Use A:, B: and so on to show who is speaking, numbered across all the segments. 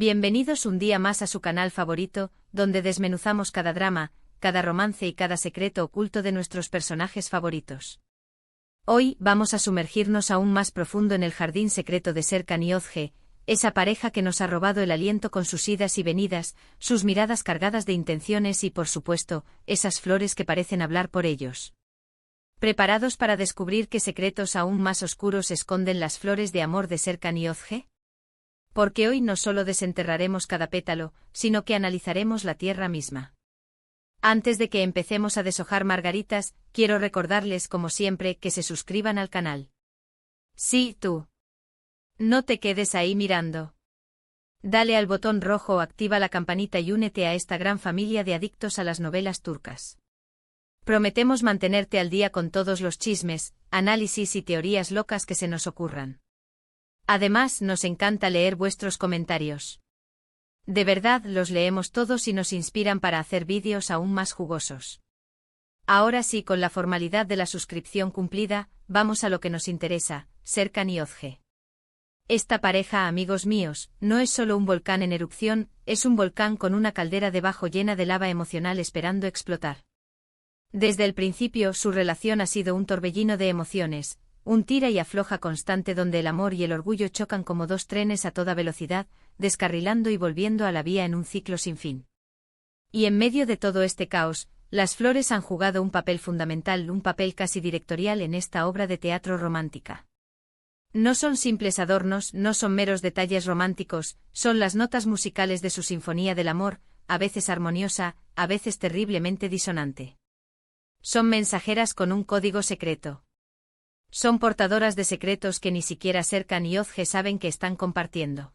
A: Bienvenidos un día más a su canal favorito, donde desmenuzamos cada drama, cada romance y cada secreto oculto de nuestros personajes favoritos. Hoy vamos a sumergirnos aún más profundo en el jardín secreto de Serkan y Özge, esa pareja que nos ha robado el aliento con sus idas y venidas, sus miradas cargadas de intenciones y, por supuesto, esas flores que parecen hablar por ellos. ¿Preparados para descubrir qué secretos aún más oscuros esconden las flores de amor de Serkan y Özge? Porque hoy no solo desenterraremos cada pétalo, sino que analizaremos la tierra misma. Antes de que empecemos a deshojar margaritas, quiero recordarles como siempre que se suscriban al canal. Sí, tú. No te quedes ahí mirando. Dale al botón rojo o activa la campanita y únete a esta gran familia de adictos a las novelas turcas. Prometemos mantenerte al día con todos los chismes, análisis y teorías locas que se nos ocurran. Además, nos encanta leer vuestros comentarios. De verdad, los leemos todos y nos inspiran para hacer vídeos aún más jugosos. Ahora sí, con la formalidad de la suscripción cumplida, vamos a lo que nos interesa, Serkan y Özge. Esta pareja, amigos míos, no es solo un volcán en erupción, es un volcán con una caldera debajo llena de lava emocional esperando explotar. Desde el principio, su relación ha sido un torbellino de emociones, un tira y afloja constante donde el amor y el orgullo chocan como dos trenes a toda velocidad, descarrilando y volviendo a la vía en un ciclo sin fin. Y en medio de todo este caos, las flores han jugado un papel fundamental, un papel casi directorial en esta obra de teatro romántica. No son simples adornos, no son meros detalles románticos, son las notas musicales de su sinfonía del amor, a veces armoniosa, a veces terriblemente disonante. Son mensajeras con un código secreto. Son portadoras de secretos que ni siquiera Serkan y Özge saben que están compartiendo.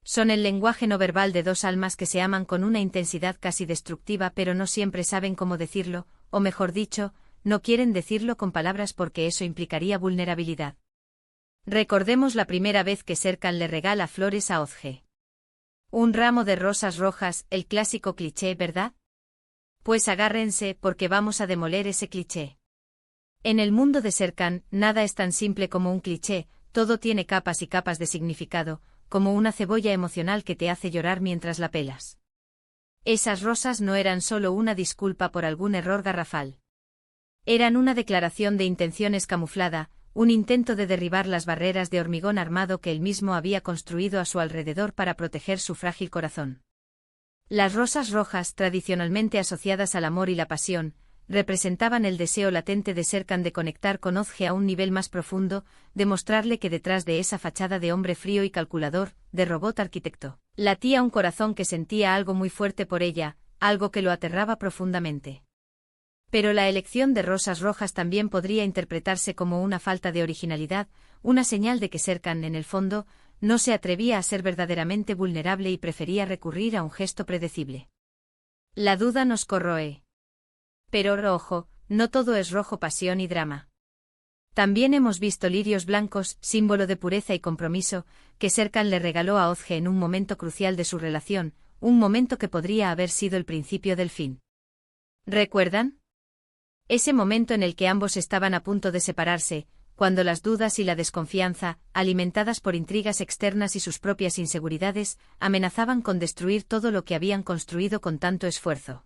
A: Son el lenguaje no verbal de dos almas que se aman con una intensidad casi destructiva, pero no siempre saben cómo decirlo, o mejor dicho, no quieren decirlo con palabras porque eso implicaría vulnerabilidad. Recordemos la primera vez que Serkan le regala flores a Özge. Un ramo de rosas rojas, el clásico cliché, ¿verdad? Pues agárrense porque vamos a demoler ese cliché. En el mundo de Serkan, nada es tan simple como un cliché, todo tiene capas y capas de significado, como una cebolla emocional que te hace llorar mientras la pelas. Esas rosas no eran solo una disculpa por algún error garrafal. Eran una declaración de intenciones camuflada, un intento de derribar las barreras de hormigón armado que él mismo había construido a su alrededor para proteger su frágil corazón. Las rosas rojas, tradicionalmente asociadas al amor y la pasión, representaban el deseo latente de Serkan de conectar con Özge a un nivel más profundo, de mostrarle que detrás de esa fachada de hombre frío y calculador, de robot arquitecto, latía un corazón que sentía algo muy fuerte por ella, algo que lo aterraba profundamente. Pero la elección de rosas rojas también podría interpretarse como una falta de originalidad, una señal de que Serkan, en el fondo, no se atrevía a ser verdaderamente vulnerable y prefería recurrir a un gesto predecible. La duda nos corroe. Pero ojo, no todo es rojo pasión y drama. También hemos visto lirios blancos, símbolo de pureza y compromiso, que Serkan le regaló a Özge en un momento crucial de su relación, un momento que podría haber sido el principio del fin. ¿Recuerdan? Ese momento en el que ambos estaban a punto de separarse, cuando las dudas y la desconfianza, alimentadas por intrigas externas y sus propias inseguridades, amenazaban con destruir todo lo que habían construido con tanto esfuerzo.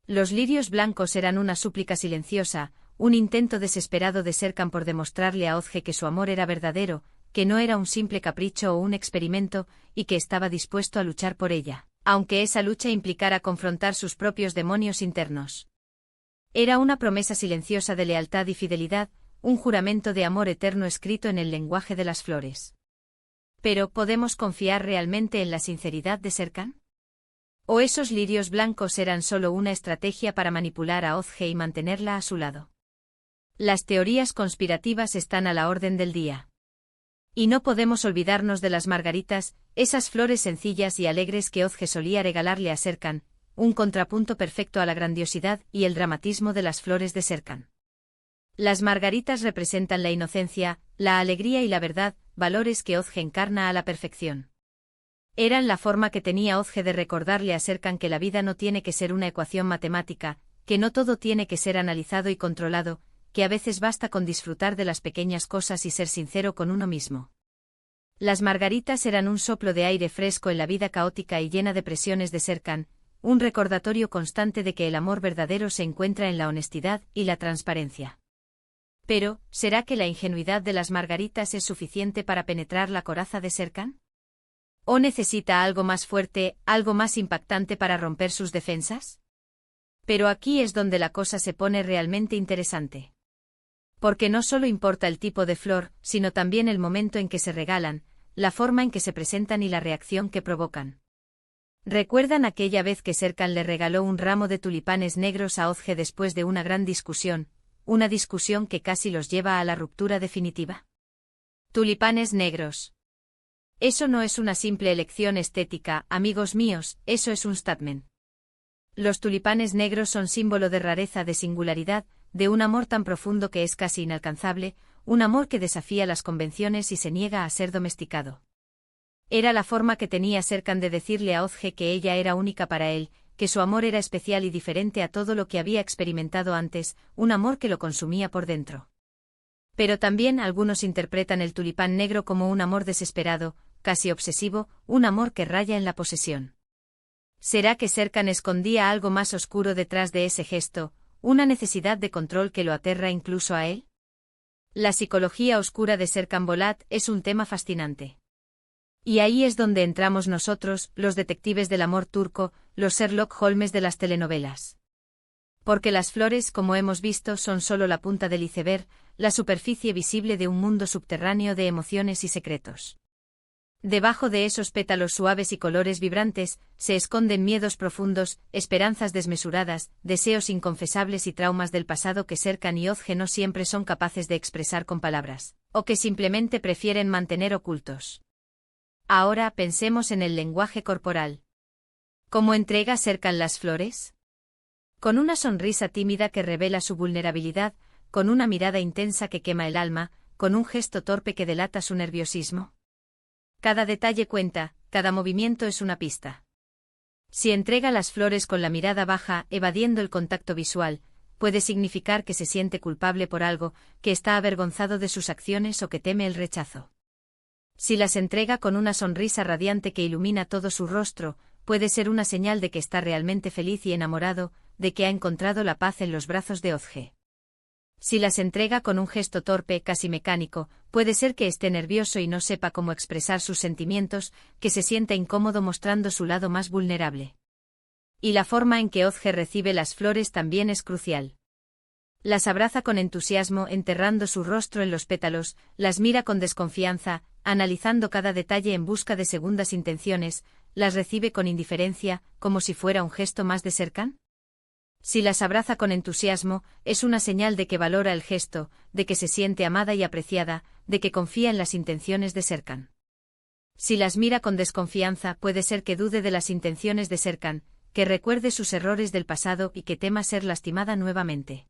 A: Los lirios blancos eran una súplica silenciosa, un intento desesperado de Serkan por demostrarle a Özge que su amor era verdadero, que no era un simple capricho o un experimento, y que estaba dispuesto a luchar por ella, aunque esa lucha implicara confrontar sus propios demonios internos. Era una promesa silenciosa de lealtad y fidelidad, un juramento de amor eterno escrito en el lenguaje de las flores. Pero, ¿podemos confiar realmente en la sinceridad de Serkan? ¿O esos lirios blancos eran solo una estrategia para manipular a Özge y mantenerla a su lado? Las teorías conspirativas están a la orden del día. Y no podemos olvidarnos de las margaritas, esas flores sencillas y alegres que Özge solía regalarle a Serkan, un contrapunto perfecto a la grandiosidad y el dramatismo de las flores de Serkan. Las margaritas representan la inocencia, la alegría y la verdad, valores que Özge encarna a la perfección. Eran la forma que tenía Özge de recordarle a Serkan que la vida no tiene que ser una ecuación matemática, que no todo tiene que ser analizado y controlado, que a veces basta con disfrutar de las pequeñas cosas y ser sincero con uno mismo. Las margaritas eran un soplo de aire fresco en la vida caótica y llena de presiones de Serkan, un recordatorio constante de que el amor verdadero se encuentra en la honestidad y la transparencia. Pero, ¿será que la ingenuidad de las margaritas es suficiente para penetrar la coraza de Serkan? ¿O necesita algo más fuerte, algo más impactante para romper sus defensas? Pero aquí es donde la cosa se pone realmente interesante. Porque no solo importa el tipo de flor, sino también el momento en que se regalan, la forma en que se presentan y la reacción que provocan. ¿Recuerdan aquella vez que Serkan le regaló un ramo de tulipanes negros a Ozge después de una gran discusión, una discusión que casi los lleva a la ruptura definitiva? Tulipanes negros. Eso no es una simple elección estética, amigos míos, eso es un statement. Los tulipanes negros son símbolo de rareza, de singularidad, de un amor tan profundo que es casi inalcanzable, un amor que desafía las convenciones y se niega a ser domesticado. Era la forma que tenía Serkan de decirle a Ozge que ella era única para él, que su amor era especial y diferente a todo lo que había experimentado antes, un amor que lo consumía por dentro. Pero también algunos interpretan el tulipán negro como un amor desesperado, casi obsesivo, un amor que raya en la posesión. ¿Será que Serkan escondía algo más oscuro detrás de ese gesto, una necesidad de control que lo aterra incluso a él? La psicología oscura de Serkan Bolat es un tema fascinante. Y ahí es donde entramos nosotros, los detectives del amor turco, los Sherlock Holmes de las telenovelas. Porque las flores, como hemos visto, son solo la punta del iceberg, la superficie visible de un mundo subterráneo de emociones y secretos. Debajo de esos pétalos suaves y colores vibrantes, se esconden miedos profundos, esperanzas desmesuradas, deseos inconfesables y traumas del pasado que Serkan y Ozge no siempre son capaces de expresar con palabras, o que simplemente prefieren mantener ocultos. Ahora pensemos en el lenguaje corporal. ¿Cómo entrega Serkan las flores? Con una sonrisa tímida que revela su vulnerabilidad, con una mirada intensa que quema el alma, con un gesto torpe que delata su nerviosismo. Cada detalle cuenta, cada movimiento es una pista. Si entrega las flores con la mirada baja, evadiendo el contacto visual, puede significar que se siente culpable por algo, que está avergonzado de sus acciones o que teme el rechazo. Si las entrega con una sonrisa radiante que ilumina todo su rostro, puede ser una señal de que está realmente feliz y enamorado, de que ha encontrado la paz en los brazos de Ozge. Si las entrega con un gesto torpe, casi mecánico, puede ser que esté nervioso y no sepa cómo expresar sus sentimientos, que se sienta incómodo mostrando su lado más vulnerable. Y la forma en que Ozge recibe las flores también es crucial. Las abraza con entusiasmo, enterrando su rostro en los pétalos, las mira con desconfianza, analizando cada detalle en busca de segundas intenciones, las recibe con indiferencia, como si fuera un gesto más de Serkan. Si las abraza con entusiasmo, es una señal de que valora el gesto, de que se siente amada y apreciada, de que confía en las intenciones de Serkan. Si las mira con desconfianza, puede ser que dude de las intenciones de Serkan, que recuerde sus errores del pasado y que tema ser lastimada nuevamente.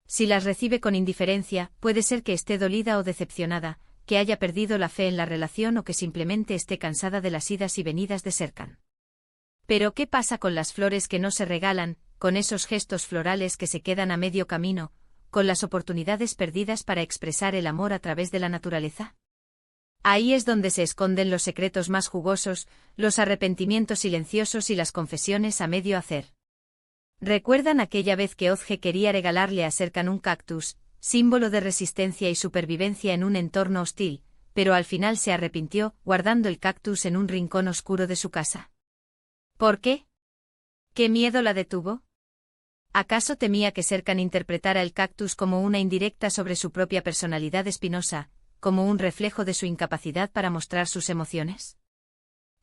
A: Si las recibe con indiferencia, puede ser que esté dolida o decepcionada, que haya perdido la fe en la relación o que simplemente esté cansada de las idas y venidas de Serkan. Pero ¿qué pasa con las flores que no se regalan, con esos gestos florales que se quedan a medio camino, con las oportunidades perdidas para expresar el amor a través de la naturaleza? Ahí es donde se esconden los secretos más jugosos, los arrepentimientos silenciosos y las confesiones a medio hacer. ¿Recuerdan aquella vez que Ozge quería regalarle a Serkan un cactus, símbolo de resistencia y supervivencia en un entorno hostil, pero al final se arrepintió, guardando el cactus en un rincón oscuro de su casa? ¿Por qué? ¿Qué miedo la detuvo? ¿Acaso temía que Serkan interpretara el cactus como una indirecta sobre su propia personalidad espinosa, como un reflejo de su incapacidad para mostrar sus emociones?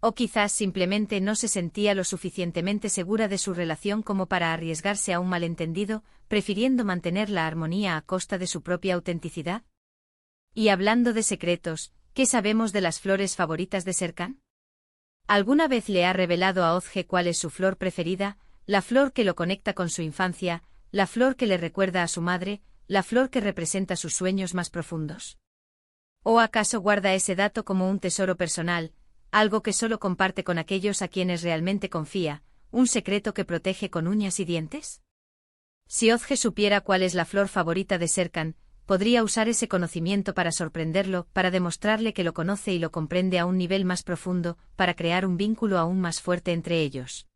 A: O quizás simplemente no se sentía lo suficientemente segura de su relación como para arriesgarse a un malentendido, prefiriendo mantener la armonía a costa de su propia autenticidad. Y hablando de secretos, ¿qué sabemos de las flores favoritas de Serkan? ¿Alguna vez le ha revelado a Ozge cuál es su flor preferida, la flor que lo conecta con su infancia, la flor que le recuerda a su madre, la flor que representa sus sueños más profundos? ¿O acaso guarda ese dato como un tesoro personal, algo que solo comparte con aquellos a quienes realmente confía, un secreto que protege con uñas y dientes? Si Ozge supiera cuál es la flor favorita de Serkan, podría usar ese conocimiento para sorprenderlo, para demostrarle que lo conoce y lo comprende a un nivel más profundo, para crear un vínculo aún más fuerte entre ellos.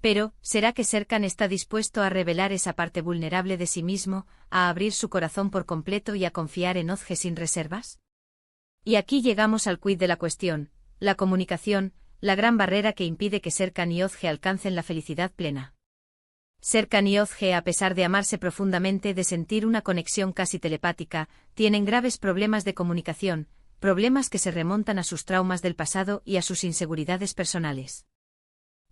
A: Pero, ¿será que Serkan está dispuesto a revelar esa parte vulnerable de sí mismo, a abrir su corazón por completo y a confiar en Ozge sin reservas? Y aquí llegamos al quid de la cuestión, la comunicación, la gran barrera que impide que Serkan y Ozge alcancen la felicidad plena. Serkan y Ozge, a pesar de amarse profundamente, de sentir una conexión casi telepática, tienen graves problemas de comunicación, problemas que se remontan a sus traumas del pasado y a sus inseguridades personales.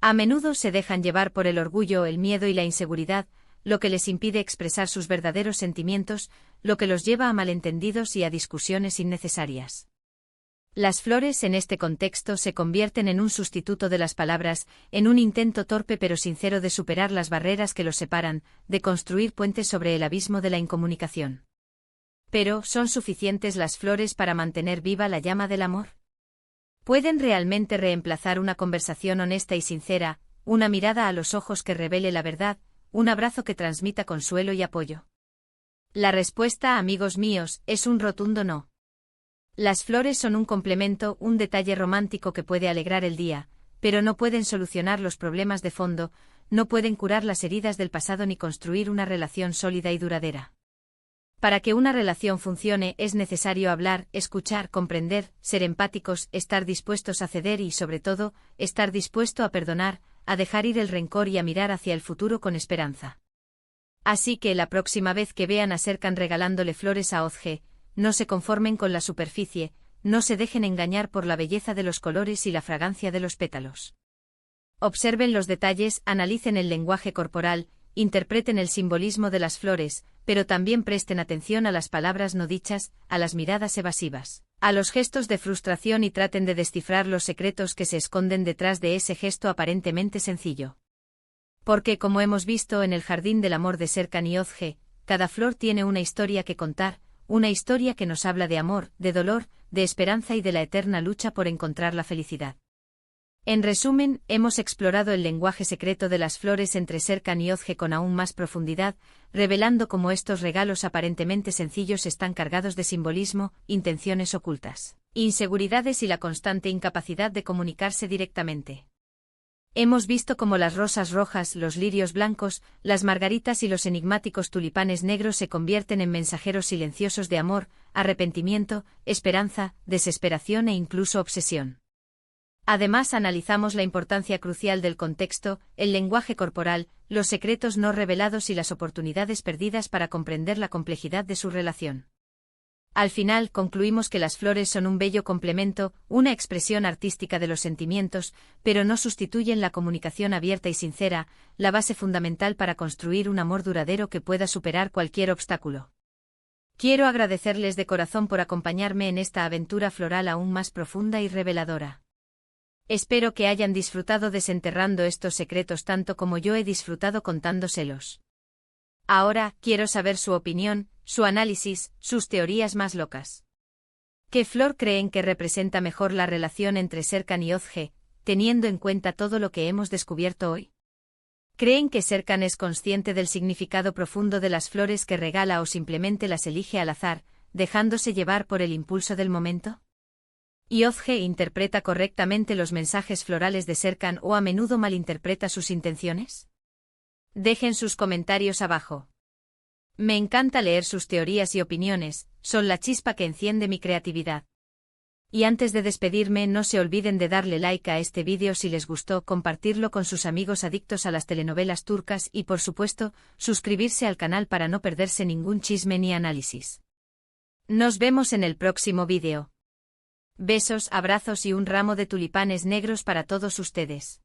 A: A menudo se dejan llevar por el orgullo, el miedo y la inseguridad, lo que les impide expresar sus verdaderos sentimientos, lo que los lleva a malentendidos y a discusiones innecesarias. Las flores en este contexto se convierten en un sustituto de las palabras, en un intento torpe pero sincero de superar las barreras que los separan, de construir puentes sobre el abismo de la incomunicación. Pero, ¿son suficientes las flores para mantener viva la llama del amor? ¿Pueden realmente reemplazar una conversación honesta y sincera, una mirada a los ojos que revele la verdad, un abrazo que transmita consuelo y apoyo? La respuesta, amigos míos, es un rotundo no. Las flores son un complemento, un detalle romántico que puede alegrar el día, pero no pueden solucionar los problemas de fondo, no pueden curar las heridas del pasado ni construir una relación sólida y duradera. Para que una relación funcione es necesario hablar, escuchar, comprender, ser empáticos, estar dispuestos a ceder y, sobre todo, estar dispuesto a perdonar, a dejar ir el rencor y a mirar hacia el futuro con esperanza. Así que la próxima vez que vean a Serkan regalándole flores a Ozge, no se conformen con la superficie, no se dejen engañar por la belleza de los colores y la fragancia de los pétalos. Observen los detalles, analicen el lenguaje corporal, interpreten el simbolismo de las flores, pero también presten atención a las palabras no dichas, a las miradas evasivas, a los gestos de frustración y traten de descifrar los secretos que se esconden detrás de ese gesto aparentemente sencillo. Porque, como hemos visto en el jardín del amor de Serkan y Ozge, cada flor tiene una historia que contar, una historia que nos habla de amor, de dolor, de esperanza y de la eterna lucha por encontrar la felicidad. En resumen, hemos explorado el lenguaje secreto de las flores entre Serkan y Ozge con aún más profundidad, revelando cómo estos regalos aparentemente sencillos están cargados de simbolismo, intenciones ocultas, inseguridades y la constante incapacidad de comunicarse directamente. Hemos visto cómo las rosas rojas, los lirios blancos, las margaritas y los enigmáticos tulipanes negros se convierten en mensajeros silenciosos de amor, arrepentimiento, esperanza, desesperación e incluso obsesión. Además, analizamos la importancia crucial del contexto, el lenguaje corporal, los secretos no revelados y las oportunidades perdidas para comprender la complejidad de su relación. Al final, concluimos que las flores son un bello complemento, una expresión artística de los sentimientos, pero no sustituyen la comunicación abierta y sincera, la base fundamental para construir un amor duradero que pueda superar cualquier obstáculo. Quiero agradecerles de corazón por acompañarme en esta aventura floral aún más profunda y reveladora. Espero que hayan disfrutado desenterrando estos secretos tanto como yo he disfrutado contándoselos. Ahora, quiero saber su opinión, su análisis, sus teorías más locas. ¿Qué flor creen que representa mejor la relación entre Serkan y Ozge, teniendo en cuenta todo lo que hemos descubierto hoy? ¿Creen que Serkan es consciente del significado profundo de las flores que regala o simplemente las elige al azar, dejándose llevar por el impulso del momento? ¿Y Ozge interpreta correctamente los mensajes florales de Serkan o a menudo malinterpreta sus intenciones? Dejen sus comentarios abajo. Me encanta leer sus teorías y opiniones, son la chispa que enciende mi creatividad. Y antes de despedirme, no se olviden de darle like a este vídeo si les gustó, compartirlo con sus amigos adictos a las telenovelas turcas y, por supuesto, suscribirse al canal para no perderse ningún chisme ni análisis. Nos vemos en el próximo vídeo. Besos, abrazos y un ramo de tulipanes negros para todos ustedes.